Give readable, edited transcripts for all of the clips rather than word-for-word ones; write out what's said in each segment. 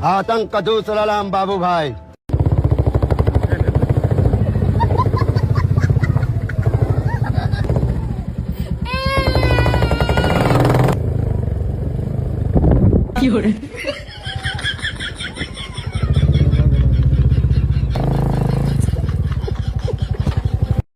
आतंक का दूसरा नाम बाबू भाई।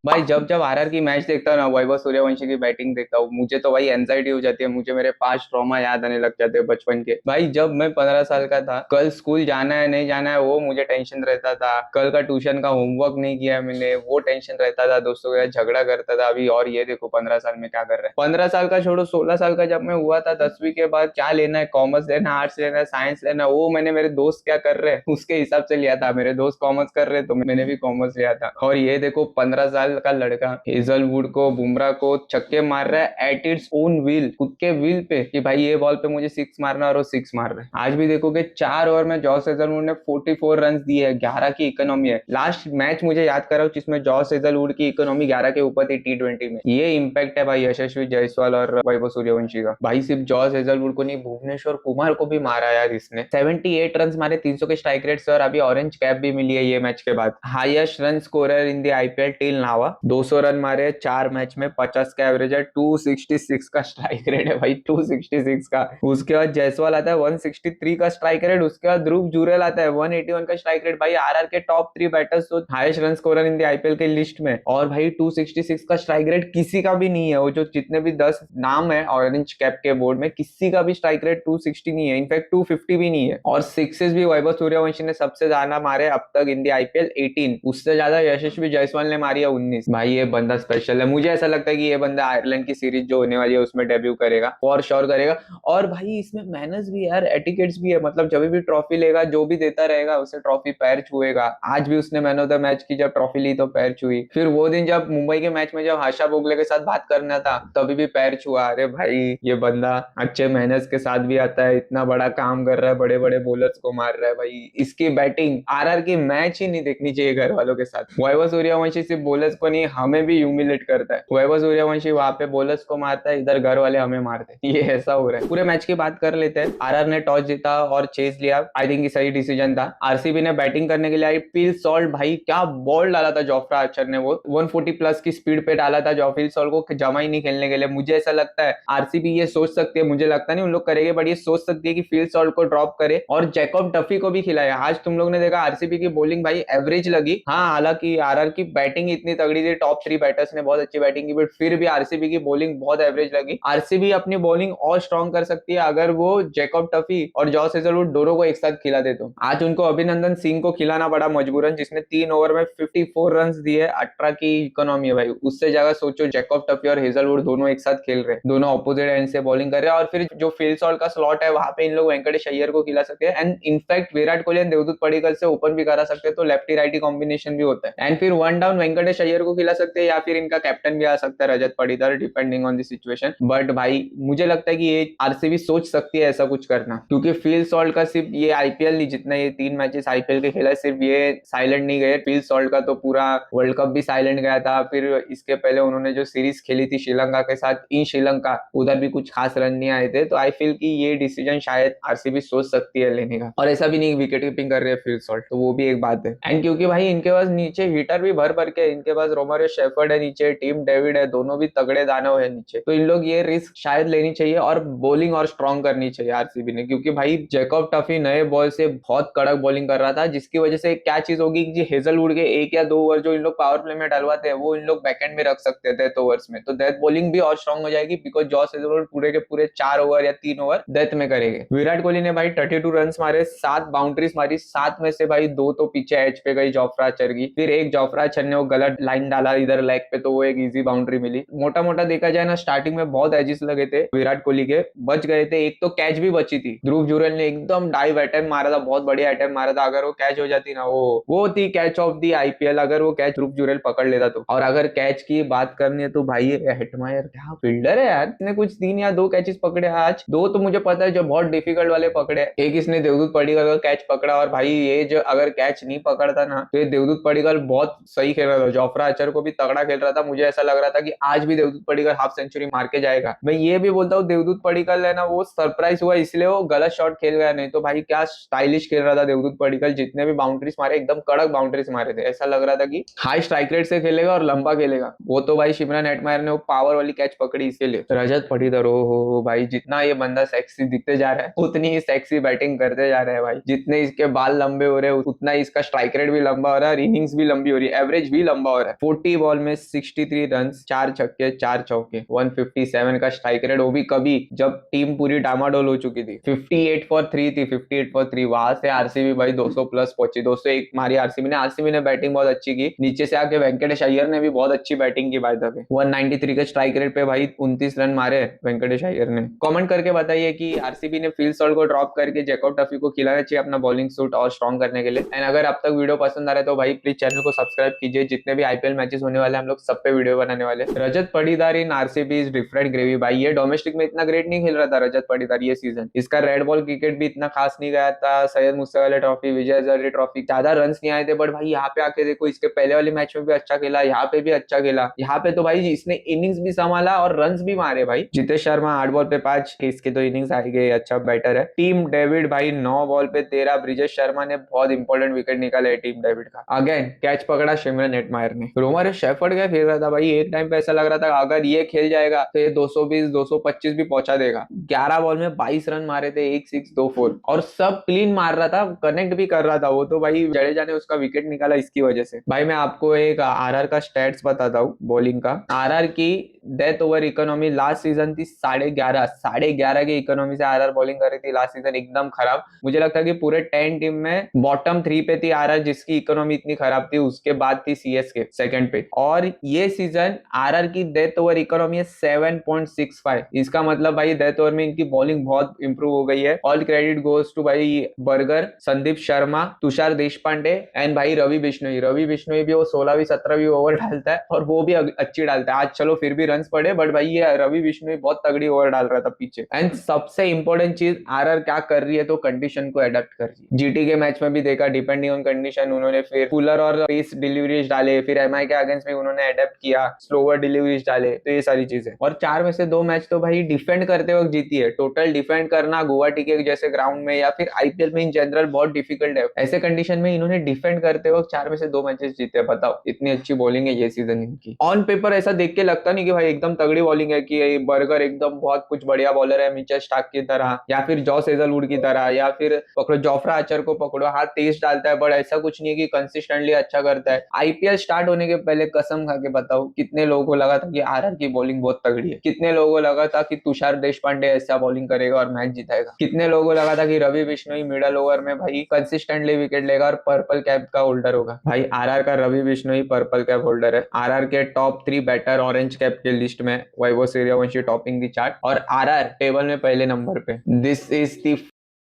भाई जब जब आरआर की मैच देखता हूँ ना, वैभव सूर्यवंशी की बैटिंग देखता हूँ, मुझे तो भाई एंजाइटी हो जाती है। मुझे मेरे 5 ट्रॉमा याद आने लग जाते हैं बचपन के। भाई जब मैं 15 साल का था, कल स्कूल जाना है नहीं जाना है वो मुझे टेंशन रहता था। कल का ट्यूशन का होमवर्क नहीं किया है मैंने, वो टेंशन रहता था। दोस्तों के साथ झगड़ा करता था। अभी और ये देखो 15 साल में क्या कर रहे हैं। 15 साल का छोड़ो, 16 साल का जब मैं हुआ था 10वीं के बाद, क्या लेना है, कॉमर्स लेना है, आर्ट्स लेना है, साइंस लेना है, वो मैंने मेरे दोस्त क्या कर रहे हैं उसके हिसाब से लिया था। मेरे दोस्त कॉमर्स कर रहे तो मैंने भी कॉमर्स लिया था। और ये देखो 15 साल का लड़का हेजलवुड को, बुमराह को छक्के मार रहा है एट इट्स ओन व्हील, खुद के व्हील पे, कि भाई ये बॉल पे मुझे सिक्स मारना है, और वो सिक्स मार रहे हैं। आज भी देखोगे 4 ओवर में जॉस हेजलवुड ने 44 रन दिए है, 11 की इकोनॉमी है। लास्ट मैच मुझे याद कर रहा हूँ जिसमें जॉस हेजलवुड की इकोनॉमी 11 के ऊपर थी T20 में। ये इम्पैक्ट है भाई यशस्वी जायसवाल और वैभव सूर्यवंशी का। भाई सिर्फ जॉस हेजलवुड को नहीं, भुवनेश्वर कुमार को भी मारा यार इसने। 78 रन मारे, 300 के स्ट्राइक रेट से, और अभी ऑरेंज कैप भी मिली है ये मैच के बाद। Highest run scorer in the IPL till now, 200 run मारे 4 मैच में, 50 का एवरेज है, 266 का स्ट्राइक रेट है भाई, 266 का। उसके बाद जायसवाल आता है 163 का स्ट्राइक रेट। उसके बाद ध्रुव जुरेल आता है 181 का स्ट्राइक रेट। भाई आरआर के टॉप 3 बैटर्स तो highest run scorer in the IPL के लिस्ट में, और भाई 266 का स्ट्राइक रेट किसी का भी नहीं है। वो जो जितने भी 10 नाम है ऑरेंज कैप के बोर्ड में, किसी का भी स्ट्राइक रेट 260 नहीं है, इनफैक्ट 250 भी नहीं है। और सिक्सेस भी वैभव सूर्यवंशी ने सबसे ज्यादा मारे अब तक इन द आईपीएल, 18। उससे ज्यादा यशस्वी जायसवाल ने मारी है 19। भाई ये बंदा स्पेशल है। मुझे ऐसा लगता है कि ये बंदा आयरलैंड की सीरीज जो होने वाली है उसमें डेब्यू करेगा, फॉर श्योर करेगा। और भाई इसमें मैनर्स भी है यार, एटिकेट्स भी है। मतलब जब भी ट्रॉफी लेगा, जो भी देता रहेगा उसे ट्रॉफी पैर छुएगा। आज भी उसने मैन ऑफ द मैच की जब ट्रॉफी ली तो पैर छुई। फिर वो दिन जब मुंबई के मैच में जब आशा भोगले के साथ बात करना था तभी भी पैर छुआ। अरे भाई ये बंदा अच्छे मैनर्स के साथ भी आता है, इतना बड़ा काम कर रहा है, बड़े बड़े बॉलर्स को मार रहा है। भाई इसकी बैटिंग, आरआर की मैच ही नहीं देखनी चाहिए घर वालों के साथ। वैभव सूर्यवंशी सिर्फ बॉलर्स को नहीं, हमें भी ह्यूमिलेट करता है। वैभव सूर्यवंशी वहां पे बॉलर्स को मारता है, इधर घर वाले हमें मारते हैं। ये ऐसा हो रहा है। पूरे मैच की बात कर लेते हैं। आरआर ने टॉस जीता और चेस लिया, आई थिंक ये सही डिसीजन था। आरसीबी ने बैटिंग करने के लिए आई। फिल सॉल्ट, भाई क्या बॉल डाला था जोफ्रा आर्चर ने, वो 140 प्लस की स्पीड पे डाला था। जो फिल सॉल्ट को जमा ही नहीं खेलने के लिए। मुझे ऐसा लगता है आरसीबी ये सोच सकती है, मुझे लगता नहीं उन लोग करेंगे, बट ये सोच सकती है कि फिल सॉल्ट को ड्रॉप करे और जैकब डफी को भी खिलाया। आज तुम लोग ने देखा आरसीबी की बॉलिंग भाई एवरेज लगी। हाँ हालांकि आरआर की बैटिंग इतनी तगड़ी थी, टॉप 3 बैटर्स ने बहुत अच्छी बैटिंग की, बट फिर भी आरसीबी की बॉलिंग बहुत एवरेज लगी। आरसीबी अपनी बॉलिंग और स्ट्रॉन्ग कर सकती है अगर वो जैकब टफी और जॉस हेजलवुड दोनों को एक साथ खिला दे तो। आज उनको अभिनंदन सिंह को खिलाना पड़ा मजबूरन, जिसने 3 ओवर में 54 रन दिए, 18 की इकोनॉमी है भाई। उससे ज्यादा सोचो, जैकब टफी और हेजलवुड दोनों एक साथ खेल रहे हैं, दोनों ऑपोजिट एंड से बॉलिंग कर रहे हैं। और फिर जो फिल सॉल्ट का स्लॉट है वहां पे इन लोग वेंकटेश अय्यर को खिला सकते हैं, and in fact Virat Kohli and देवदूत पडिक्कल से ओपन भी करा सकते हैं, तो लेफ्टी राइटी कॉम्बिनेशन भी होता है। एंड फिर वन डाउन वेंकटेश अय्यर को खिला सकते हैं, या फिर इनका कैप्टन भी आ सकता है Rajat Padikkal, depending on the situation. But भाई मुझे लगता है कि ये आरसीबी सोच सकती है ऐसा कुछ करना, क्योंकि फिल सॉल्ट का सिर्फ ये आईपीएल नहीं, जितना ये 3 मैचेस आईपीएल के खेला है, सिर्फ ये साइलेंट नहीं गए। फिल सॉल्ट का तो पूरा वर्ल्ड कप भी साइलेंट गया था। फिर इसके पहले उन्होंने जो सीरीज खेली थी श्रीलंका के साथ इन श्रीलंका, उधर भी कुछ खास रन नहीं आए थे। तो आई फील कि ये डिसीजन शायद आरसीबी सोच सकती है लेने का। और ऐसा भी नहीं विकेट कीपिंग कर रहे हैं फिल सॉल्ट, तो वो भी एक बात है। एंड क्योंकि भाई इनके पास नीचे हिटर भी भर भर के, इनके पास रोमारियो शेफर्ड है नीचे, टीम डेविड है, दोनों भी तगड़े दानव है नीचे, तो इन लोग ये रिस्क शायद लेनी चाहिए और बॉलिंग और स्ट्रॉन्ग करनी चाहिए आरसीबी ने। क्योंकि भाई जैकब टफी नए बॉल से बहुत कड़क बॉलिंग कर रहा था, जिसकी वजह से क्या चीज होगी कि हेजलवुड के 1 या 2 ओवर जो इन लोग पावर प्ले में डलवाते हैं, वो इन लोग बैकएंड में रख सकते थे डेथ ओवर्स में, तो डेथ बॉलिंग भी और स्ट्रॉन्ग हो जाएगी। बिकॉज जॉस हेजलवुड पूरे के पूरे 4 ओवर या 3 ओवर डेथ में करेंगे। विराट कोहली ने भाई 32 रन मारे, 7 बाउंड्रीज मारी, 7 में से भाई 2 तो पीछे एज पे गई जोफ्रा आर्चर की, फिर एक जोफ्रा आर्चर ने वो गलत लाइन डाला इधर लेग पे, तो वो एक इजी बाउंड्री मिली। मोटा मोटा देखा जाए ना, स्टार्टिंग में बहुत एजिस लगे थे विराट कोहली के, बच गए थे। एक तो कैच भी बची थी, ध्रुव जुरेल ने एकदम डाइव अटेम्प्ट मारा था, बहुत बढ़िया अटेम्प्ट मारा था। अगर वो कैच हो जाती ना, वो थी कैच ऑफ दी आईपीएल, अगर वो कैच ध्रुव जुरेल पकड़ लेता तो। और अगर कैच की बात करनी है तो भाई हेटमायर क्या फील्डर है यार, इसने कुछ 3 या 2 कैचेस पकड़े आज। 2 तो मुझे पता है जो बहुत डिफिकल्ट वाले पकड़े, एक इसने देवदूत पडिक्कल का कैच पकड़ा। और भाई ये जो अगर कैच नहीं पकड़ता ना, तो ये देवदूत पडिक्कल बहुत सही खेल रहा था, जोफ्रा आर्चर को भी तगड़ा खेल रहा था, मुझे ऐसा लग रहा था कि आज भी देवदूत पडिक्कल हाफ सेंचुरी मार के जाएगा। मैं ये भी बोलता हूँ देवदूत पडिक्कल है ना, वो सरप्राइज हुआ इसलिए वो गलत शॉट खेल गया, नहीं तो भाई क्या स्टाइलिश खेल रहा था देवदूत पडिक्कल। जितने भी बाउंड्रीज मारे एकदम कड़क बाउंड्रीज मारे थे, ऐसा लग रहा था कि हाई स्ट्राइक रेट से खेलेगा और लंबा खेलेगा। वो तो भाई शिमरन हेटमायर ने वो पावर वाली कैच पकड़ी इसीलिए। रजत पाटीदार हो भाई, जितना ये बंदा सेक्सी दिखते जा रहा है उतनी ही सेक्सी बैटिंग करते जा रहे हैं भाई। जितने इसके बाल लंबे हो रहे हैं उतना ही इसका स्ट्राइक रेट भी लंबा हो रहा है और इनिंग्स भी लंबी हो रही है, एवरेज भी लंबा हो रहा है। 40 बॉल में 63 रन, 4 छक्के 4 चौके, 157 का स्ट्राइक रेट, वो भी कभी जब टीम पूरी डामाडोल हो चुकी थी। 58 फॉर 3 थी, 58 फॉर 3। वहां से आरसीबी भाई 200 प्लस पहुंची, 201 मारी आरसीबी ने बैटिंग बहुत अच्छी की। नीचे से आके वेंकटेश अय्यर ने भी बहुत अच्छी बैटिंग की बाय द वे। 193 के स्ट्राइक रेट पे भाई 29 रन मारे वेंकटेश अय्यर ने। कमेंट करके बताइए कि आरसीबी ने फील सॉल्ट को ड्रॉप करके जैकब टफी को खिलाना चाहिए अपना बॉलिंग सूट और स्ट्रॉन्ग करने के लिए। एंड अगर अब तक वीडियो पसंद आ रहा है तो भाई प्लीज चैनल को सब्सक्राइब कीजिए। जितने भी आईपीएल मैचेस होने वाले हैं हम लोग सब पे वीडियो बनाने वाले। रजत पाटीदार इन आरसीबी इज डिफरेंट ग्रेवी भाई। ये डोमेस्टिक में इतना ग्रेट नहीं खेल रहा था रजत पाटीदार ये सीजन। इसका रेड बॉल क्रिकेट भी इतना खास नहीं गया था। सैयद मुस्तफा ट्रॉफी, विजय हजारे ट्रॉफी ज्यादा रन नहीं आए थे, बट भाई यहाँ पे आके देखो इसके पहले वाले मैच में भी अच्छा खेला, यहाँ पे भी अच्छा खेला। यहाँ पे तो भाई इसने इनिंग्स भी संभाला और रन भी मारे भाई। जितेश शर्मा 8 बॉल पे 5, इसके तो इनिंग्स आ गए, अच्छा बैटर है। टीम डेविड भाई 9 बॉल पे 13, ब्रिजेश शर्मा ने बहुत इंपॉर्टेंट विकेट निकाला है टीम डेविड का। अगेन कैच पकड़ा शिमरन हेटमायर ने। रोमर शेफर्ड क्या खेल रहा था भाई, एक टाइम पे ऐसा लग रहा था अगर ये खेल जाएगा तो ये 220 225 भी पहुंचा देगा। 11 बॉल में 22 रन मारे थे, 1 6 2 4 और सब क्लीन मार रहा था, कनेक्ट भी कर रहा था। वो तो भाई जडेजा ने उसका विकेट निकाला इसकी वजह से। भाई मैं आपको एक आरआर का स्टैट्स बताता हूँ बॉलिंग का। आरआर की death over economy last season थी 11.5 की इकोनॉमी से आरआर बॉलिंग कर रही थी लास्ट सीजन, एकदम खराब। मुझे लगता है कि पूरे 10 टीम में बॉटम 3 पे थी आरआर, जिसकी इकोनॉमी इतनी खराब थी। उसके बाद थी सीएसके सेकंड पे। और ये सीजन आरआर की डेथ ओवर इकोनॉमी है 7.65। इसका मतलब भाई डेथ ओवर में इनकी बॉलिंग बहुत इंप्रूव हो गई है। ऑल क्रेडिट गोज टू भाई बर्गर, संदीप शर्मा, तुषार देशपांडे एंड भाई रवि बिश्नोई। रवि बिश्नोई भी वो 16वीं 17वीं ओवर डालता है और वो भी अच्छी डालता है। आज चलो फिर भी रन पड़े, बट भाई ये रवि बिश्नोई बहुत तगड़ी ओवर डाल रहा था पीछे। एंड सबसे इंपॉर्टेंट चीज आरआर क्या कर रही है तो कंडीशन को अडेप्ट कर रही है। जीटी के मैच में भी देखा, डिपेंडिंग ऑन कंडीशन उन्होंने फिर कूलर और पेस डिलीवरीज डाले, फिर एमआई के अगेंस्ट में उन्होंने अडेप्ट किया, स्लोअर डिलीवरीज डाले, तो ये सारी चीजें। और 4 में से 2 मैच तो भाई डिफेंड करते वक्त जीती है। टोटल डिफेंड करना गुवाहाटी के जैसे ग्राउंड में या फिर आईपीएल में इन जनरल बहुत डिफिकल्ट है। ऐसे कंडीशन में इन्होंने डिफेंड करते वक्त 4 में से 2 मैचेस जीते। बताओ इतनी अच्छी बॉलिंग है ये सीजन इनकी। ऑन पेपर ऐसा देख के लगता नहीं कि भाई एकदम तगड़ी बॉलिंग है, कि बर्गर एकदम बहुत कुछ बढ़िया बॉलर है मिचेल स्टार्क की तरह, या फिर जॉस हेजलवुड की तरह, या फिर पकड़ो जोफ्रा आर्चर को पकड़ो, हाथ तेज डालता है, बट ऐसा कुछ नहीं है कि कंसिस्टेंटली अच्छा करता है। आईपीएल स्टार्ट होने के पहले कसम खा के बताओ कितने लोगों को लगा था कि आरआर की बॉलिंग बहुत तगड़ी है। कितने लोगों को लगा था कि तुषार देशपांडे ऐसा बॉलिंग करेगा और मैच जिताएगा। कितने लोगों को लगा था कि रवि बिश्नोई मिडल ओवर में भाई कंसिस्टेंटली विकेट लेगा और पर्पल कैप का होल्डर होगा। भाई आरआर का Ravi Bishnoi purple cap holder है। आरआर के टॉप 3 बैटर ऑरेंज कैप के लिस्ट में Vaibhav Suryavanshi topping the chart और आरआर टेबल में पहले नंबर पे। This is the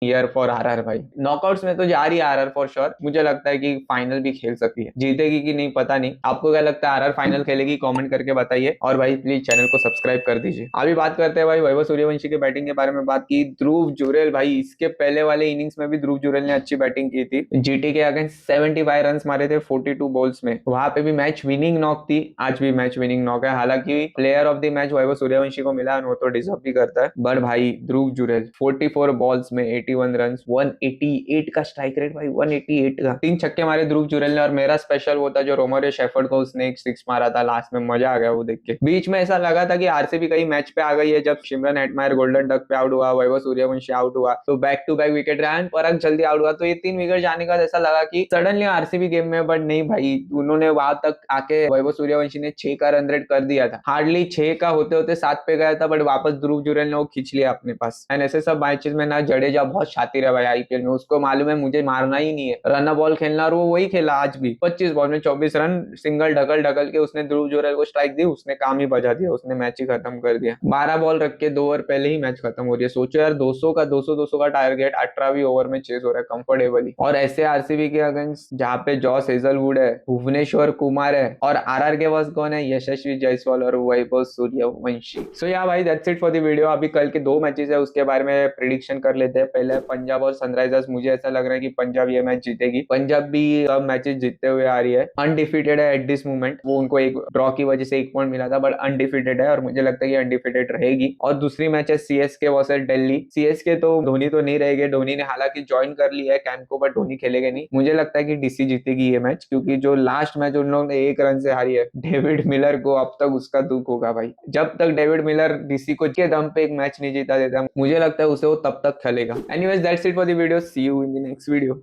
year for RR भाई। नॉकआउट्स में तो जा रही है आरआर फॉर श्योर। मुझे लगता है कि फाइनल भी खेल सकती है, जीतेगी कि नहीं पता नहीं। आपको क्या लगता है आरआर फाइनल खेलेगी, कमेंट करके बताइए। और भाई प्लीज चैनल को सब्सक्राइब कर दीजिए। अभी बात करते हैं भाई वैभव सूर्यवंशी के बैटिंग के बारे में। बात की ध्रुव जुरेल भाई, इसके पहले वाले इनिंग्स में भी ध्रुव जुरेल ने अच्छी बैटिंग की थी। जीटी के अगेंस्ट 75 रन मारे थे 42 बॉल्स में। वहां पे भी मैच विनिंग नॉक थी, आज भी मैच विनिंग नॉक है। हालांकि player of the match Vaibhav Suryavanshi को मिला, वो तो डिजर्व भी करता है। बट भाई ध्रुव जुरेल 44 बॉल्स में 81 रन, 188 का स्ट्राइक रेट भाई, 188 का। 3 छक्के मारे ध्रुव जुरेल ने। और मेरा स्पेशल वो था जो रोमरियो शेफर्ड को उसने एक 6 मारा था लास्ट में, मजा आ गया वो देख के। बीच में ऐसा लगा था कि आरसीबी कहीं मैच पे आ गई है, जब शिमरन हेटमायर गोल्डन डक पे आउट हुआ, वैभव सूर्यवंशी आउट हुआ, तो बैक टू बैक विकेट रहा, परख जल्दी आउट हुआ, तो ये 3 विकेट जाने का ऐसा लगा कि सडनली आरसीबी गेम में। बट नहीं भाई, उन्होंने वहां तक आके वैभव सूर्यवंशी ने 6 का रन रेट कर दिया था। हार्डली 6 का होते होते 7 पे गया था, बट वापस ध्रुव जुरेल ने वो खींच लिया अपने पास। एंड ऐसे सब मैचेस में ना जडेजा बहुत शातिर है भाई आईपीएल में। उसको मालूम है मुझे मारना ही नहीं है, रन बॉल खेलना, और वो वही खेला आज भी। 25 बॉल में 24 रन, सिंगल ढकल ढकल के उसने ध्रुव जुरेल को स्ट्राइक दी, उसने काम ही बजा दिया, उसने मैच ही खत्म कर दिया। 12 बॉल रख के 2 ओवर पहले ही मैच खत्म हो रही है। सोचो यार 200 का टारगेट 18वीं ओवर में चेज हो रहा है कंफर्टेबली। और ऐसे आरसीबी के अगेंस्ट जहाँ पे जॉस हेजलवुड है, भुवनेश्वर कुमार है, और आरआर के पास कौन है, यशस्वी जायसवाल और वैभव सूर्यवंशी। सो या भाई that's it for the video. अभी कल के 2 मैचेस है उसके बारे में प्रिडिक्शन कर लेते हैं। पहले खेला है पंजाब और सनराइजर्स। मुझे ऐसा लग रहा है कि पंजाब ये मैच जीतेगी। पंजाब भी अब मैचेस जीतते हुए आ रही है, अनडिफीटेड है एट दिस मोमेंट। वो उनको एक ड्रॉ की वजह से 1 पॉइंट मिला था, बट अनडिफीटेड है और मुझे लगता है कि अनडिफीटेड रहेगी। और दूसरी मैच है सीएसके वर्सेस दिल्ली। सीएसके तो धोनी तो नहीं रहेंगे, धोनी ने हालांकि ज्वाइन कर लिया है कैंप को, बट धोनी खेलेगा नहीं। मुझे लगता है कि डीसी जीतेगी ये मैच, क्योंकि जो लास्ट मैच उन लोगों ने 1 रन से हारी है डेविड मिलर को, अब तक उसका दुख होगा भाई। जब तक डेविड मिलर डीसी को के दम पे एक मैच नहीं जीता देता, मुझे लगता है उसे वो तब तक खेलेगा। Anyways that's it for the video, see you in the next video.